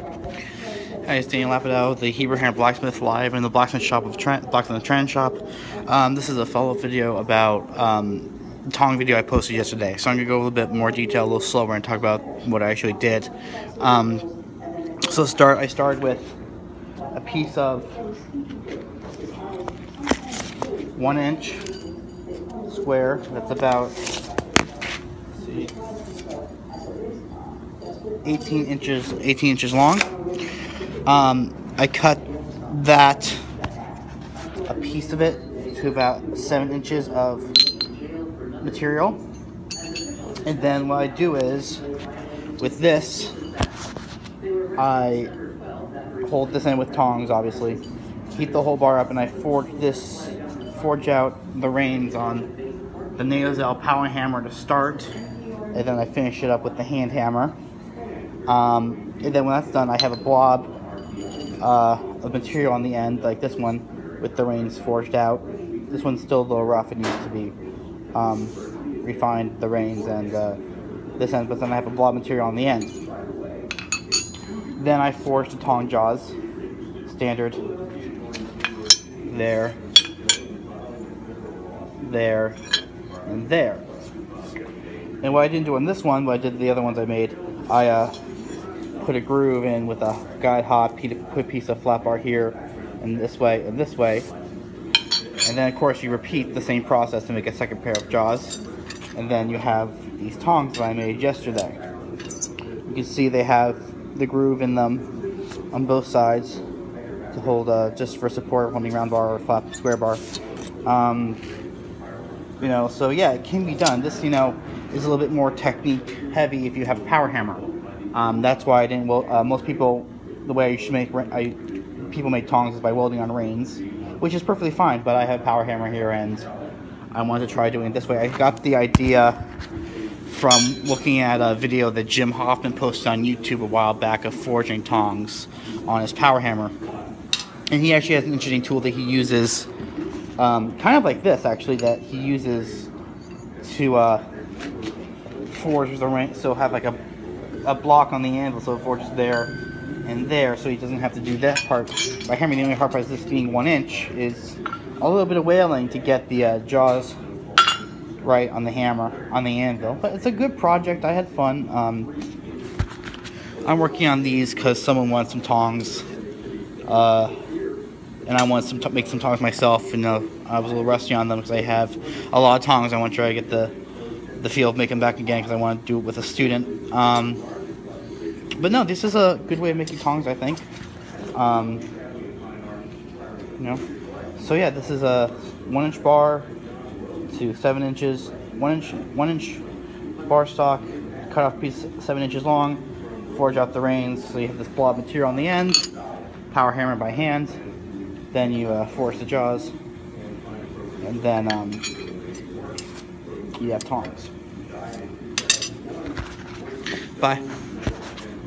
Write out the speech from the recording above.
Hi, it's Daniel Lapidow, the Hebrew Hair Blacksmith live in the blacksmith shop of Blacksmith Trend Shop. This is a follow-up video about the tong video I posted yesterday. So I'm gonna go a little bit more detail, a little slower, and talk about what I actually did. I started with a piece of 1 inch square. That's about 18 inches long. I cut a piece of it to about 7 inches of material, and then what I do is, with this, I hold this in with tongs, obviously, heat the whole bar up, and I forge out the reins on the Naozell power hammer to start, and then I finish it up with the hand hammer. And then when that's done, I have a blob of material on the end, like this one, with the reins forged out. This one's still a little rough, it needs to be refined, the reins and this end, but then I have a blob material on the end. Then I forge the tong jaws, standard, there, there, and there. And what I didn't do on this one, what I did the other ones I made, I put a groove in with a guide hop, put a piece of flat bar here, and this way, and this way. And then of course you repeat the same process to make a second pair of jaws. And then you have these tongs that I made yesterday. You can see they have the groove in them on both sides to hold, just for support, holding round bar or flat square bar. So yeah, it can be done. This, is a little bit more technique heavy if you have a power hammer. That's why I didn't. Most people, the way you should people make tongs is by welding on reins, which is perfectly fine. But I have a power hammer here, and I wanted to try doing it this way. I got the idea from looking at a video that Jim Hoffman posted on YouTube a while back of forging tongs on his power hammer, and he actually has an interesting tool that he uses, kind of like this actually, that he uses to forge the ring. So have like a block on the anvil, so it forges there and there, so he doesn't have to do that part by hammering. The only hard part is this being 1 inch is a little bit of whaling to get the jaws right on the hammer, on the anvil. But it's a good project. I had fun. I'm working on these because someone wants some tongs, and I want to make some tongs myself. And I was a little rusty on them because I have a lot of tongs. I want to try to get the feel of making them back again because I want to do it with a student. But no, this is a good way of making tongs, I think. So yeah, this is a 1 inch bar to 7 inches, 1 inch bar stock, cut off piece 7 inches long, forge out the reins, so you have this blob material on the end, power hammer by hand, then you forge the jaws, and then you have tongs. Bye.